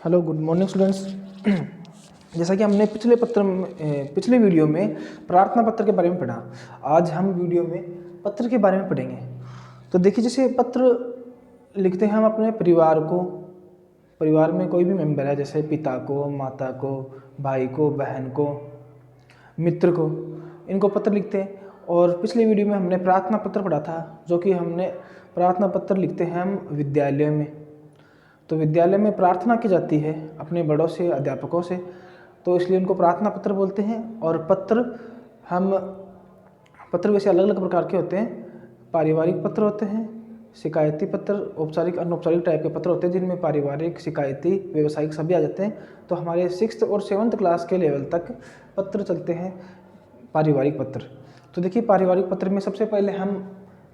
Hello, good morning students. जैसा कि हमने पिछले वीडियो में प्रार्थना पत्र के बारे में पढ़ा, आज हम वीडियो में पत्र के बारे में पढ़ेंगे। तो देखिए, जैसे पत्र लिखते हैं हम अपने परिवार को, परिवार में कोई भी मेंबर है, जैसे पिता को, माता को, भाई को, बहन को, मित्र को, इनको पत्र लिखते हैं। और पिछले वीडियो में हमने प्रार्थना पत्र पढ़ा था, जो कि हमने प्रार्थना पत्र लिखते हैं हम विद्यालय में। तो विद्यालय में प्रार्थना की जाती है अपने बड़ों से, अध्यापकों से, तो इसलिए उनको प्रार्थना पत्र बोलते हैं। और पत्र वैसे अलग अलग प्रकार के होते हैं। पारिवारिक पत्र होते हैं, शिकायती पत्र, औपचारिक अनौपचारिक टाइप के पत्र होते हैं, जिनमें पारिवारिक, शिकायती, व्यवसायिक सभी आ जाते हैं। तो हमारे 6th और 7th क्लास के लेवल तक पत्र चलते हैं, पारिवारिक पत्र। तो देखिए, पारिवारिक पत्र में सबसे पहले हम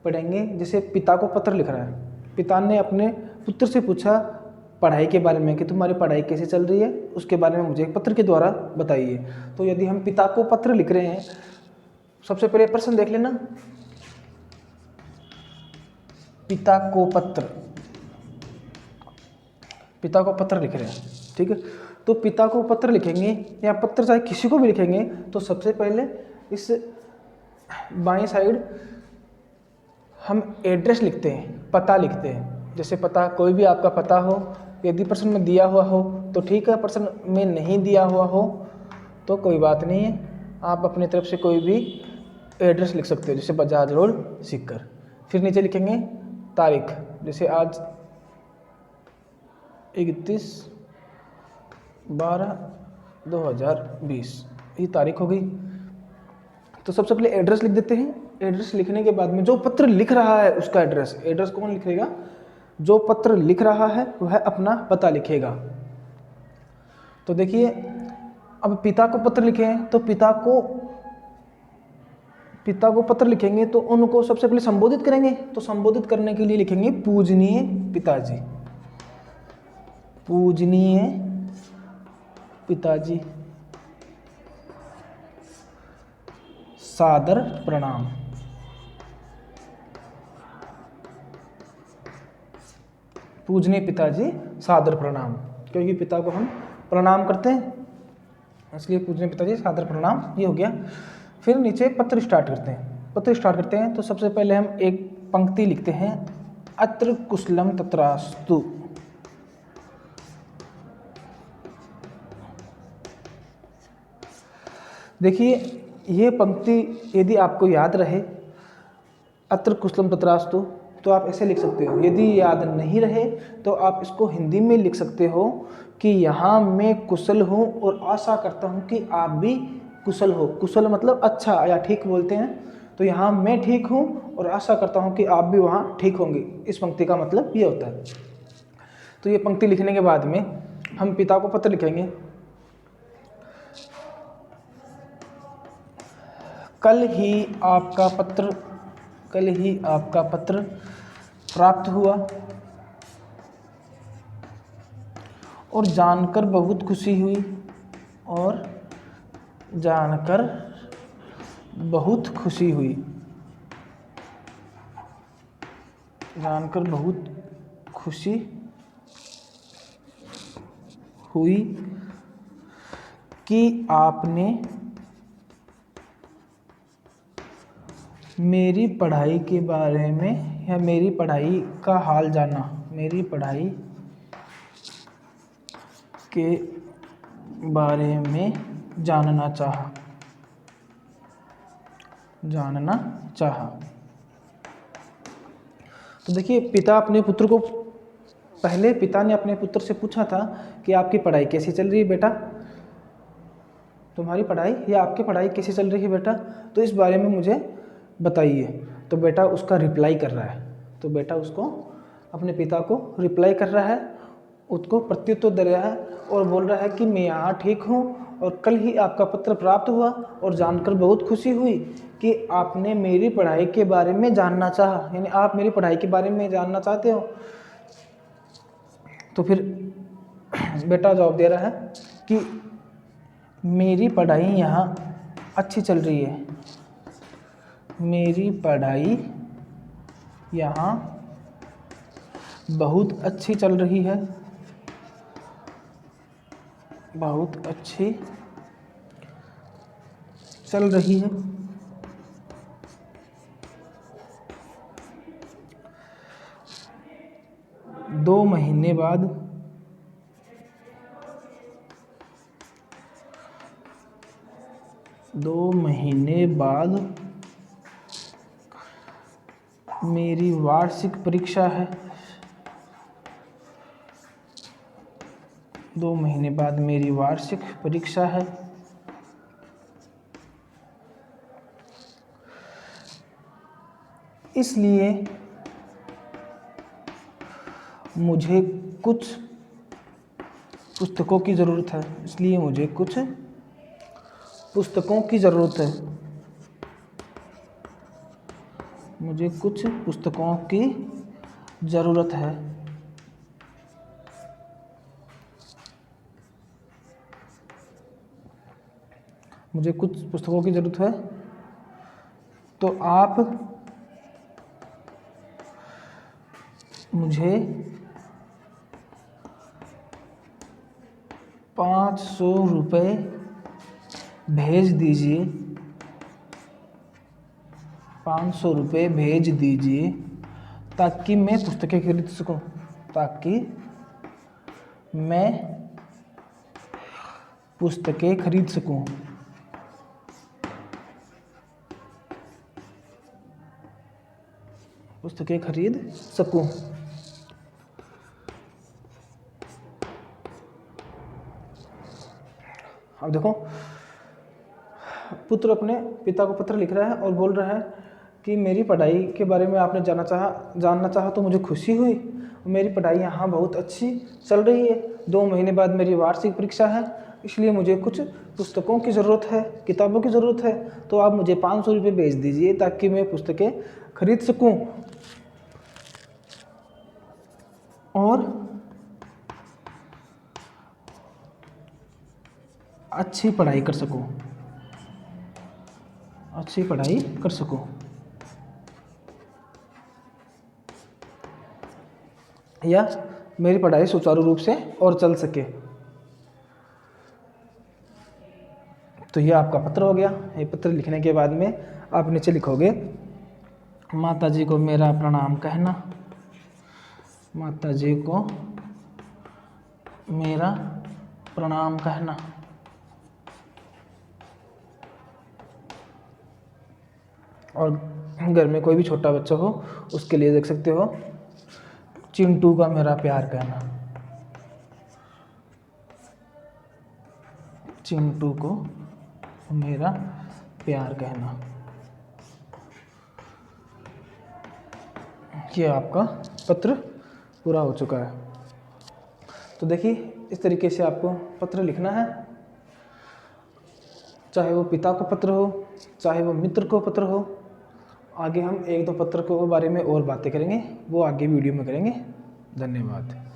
पढ़ेंगे, जैसे पिता को पत्र लिख रहा है। पिता ने अपने पुत्र से पूछा पढ़ाई के बारे में कि तुम्हारी पढ़ाई कैसे चल रही है, उसके बारे में मुझे पत्र के द्वारा बताइए। तो यदि हम पिता को पत्र लिख रहे हैं, सबसे पहले प्रश्न देख लेना, पिता को पत्र, पिता को पत्र लिख रहे हैं, ठीक है। तो पिता को पत्र लिखेंगे या पत्र चाहे किसी को भी लिखेंगे, तो सबसे पहले इस बाईं साइड हम एड्रेस लिखते हैं, पता लिखते हैं। जैसे पता, कोई भी आपका पता हो, यदि प्रश्न में दिया हुआ हो तो ठीक है, प्रश्न में नहीं दिया हुआ हो तो कोई बात नहीं है, आप अपनी तरफ से कोई भी एड्रेस लिख सकते हो, जैसे बजाज रोड, सीकर। फिर नीचे लिखेंगे तारीख, जैसे आज 31/12/2020 ये तारीख हो गई। तो सबसे पहले एड्रेस लिख देते हैं। एड्रेस लिखने के बाद में जो पत्र लिख रहा है उसका एड्रेस कौन लिखेगा? जो पत्र लिख रहा है वह अपना पता लिखेगा। तो देखिए, अब पिता को पत्र लिखें, तो पिता को पत्र लिखेंगे तो उनको सबसे पहले संबोधित करेंगे। तो संबोधित करने के लिए लिखेंगे पूजनीय पिताजी, पूजनीय पिताजी, सादर प्रणाम। पूजनीय पिताजी, सादर प्रणाम, क्योंकि पिता को हम प्रणाम करते हैं, इसलिए पूजनीय पिताजी, सादर प्रणाम, ये हो गया। फिर नीचे पत्र स्टार्ट करते हैं। तो सबसे पहले हम एक पंक्ति लिखते हैं, अत्र कुशलम तत्रास्तु। देखिए, ये पंक्ति यदि आपको याद रहे, अत्र कुशलम तत्रास्तु, तो आप ऐसे लिख सकते हो। यदि याद नहीं रहे तो आप इसको हिंदी में लिख सकते हो कि यहाँ मैं कुशल हूँ और आशा करता हूँ कि आप भी कुशल हो। कुशल मतलब अच्छा या ठीक बोलते हैं। तो यहाँ मैं ठीक हूँ और आशा करता हूँ कि आप भी वहाँ ठीक होंगे। इस पंक्ति का मतलब ये होता है। तो ये पंक्ति लिखने के बाद में हम पिता को पत्र लिखेंगे, कल ही आपका पत्र प्राप्त हुआ और जानकर बहुत खुशी हुई, कि आपने मेरी पढ़ाई के बारे में या मेरी पढ़ाई का हाल जाना, मेरी पढ़ाई के बारे में जानना चाहा। तो देखिए, पिता ने अपने पुत्र से पूछा था कि आपकी पढ़ाई कैसी चल रही है बेटा, तुम्हारी पढ़ाई या आपकी पढ़ाई कैसी चल रही है बेटा, तो इस बारे में मुझे बताइए। तो बेटा उसका रिप्लाई कर रहा है, तो बेटा उसको, अपने पिता को रिप्लाई कर रहा है, उसको प्रत्युत्तर दे रहा है और बोल रहा है कि मैं यहाँ ठीक हूँ और कल ही आपका पत्र प्राप्त हुआ और जानकर बहुत खुशी हुई कि आपने मेरी पढ़ाई के बारे में जानना चाहा, यानी आप मेरी पढ़ाई के बारे में जानना चाहते हो। तो फिर बेटा जवाब दे रहा है कि मेरी पढ़ाई यहाँ अच्छी चल रही है, मेरी पढ़ाई यहाँ बहुत अच्छी चल रही है बहुत अच्छी चल रही है। दो महीने बाद मेरी वार्षिक परीक्षा है। 2 महीने बाद मेरी वार्षिक परीक्षा है। इसलिए मुझे कुछ पुस्तकों की ज़रूरत है। इसलिए मुझे कुछ पुस्तकों की ज़रूरत है। मुझे कुछ पुस्तकों की ज़रूरत है। मुझे कुछ पुस्तकों की ज़रूरत है, तो आप मुझे 500 रुपये भेज दीजिए। 500 रुपये भेज दीजिए ताकि मैं पुस्तकें खरीद सकूं। ताकि मैं पुस्तकें खरीद सकूं। पुस्तकें खरीद सकूं। अब देखो, पुत्र अपने पिता को पत्र लिख रहा है और बोल रहा है कि मेरी पढ़ाई के बारे में आपने जानना चाहा तो मुझे खुशी हुई। मेरी पढ़ाई यहाँ बहुत अच्छी चल रही है। 2 महीने बाद मेरी वार्षिक परीक्षा है, इसलिए मुझे कुछ पुस्तकों की ज़रूरत है, किताबों की ज़रूरत है। तो आप मुझे 500 रुपये भेज दीजिए ताकि मैं पुस्तकें खरीद सकूं और अच्छी पढ़ाई कर सकूं। अच्छी पढ़ाई कर सकूं। या मेरी पढ़ाई सुचारू रूप से और चल सके। तो यह आपका पत्र हो गया। ये पत्र लिखने के बाद में आप नीचे लिखोगे, माता जी को मेरा प्रणाम कहना। माता जी को मेरा प्रणाम कहना। और घर में कोई भी छोटा बच्चा हो उसके लिए देख सकते हो, चिंटू का मेरा प्यार कहना। चिंटू को मेरा प्यार कहना। ये आपका पत्र पूरा हो चुका है। तो देखिए, इस तरीके से आपको पत्र लिखना है। चाहे वो पिता को पत्र हो, चाहे वो मित्र को पत्र हो। आगे हम 1-2 पत्र के बारे में और बातें करेंगे, वो आगे वीडियो में करेंगे। धन्यवाद।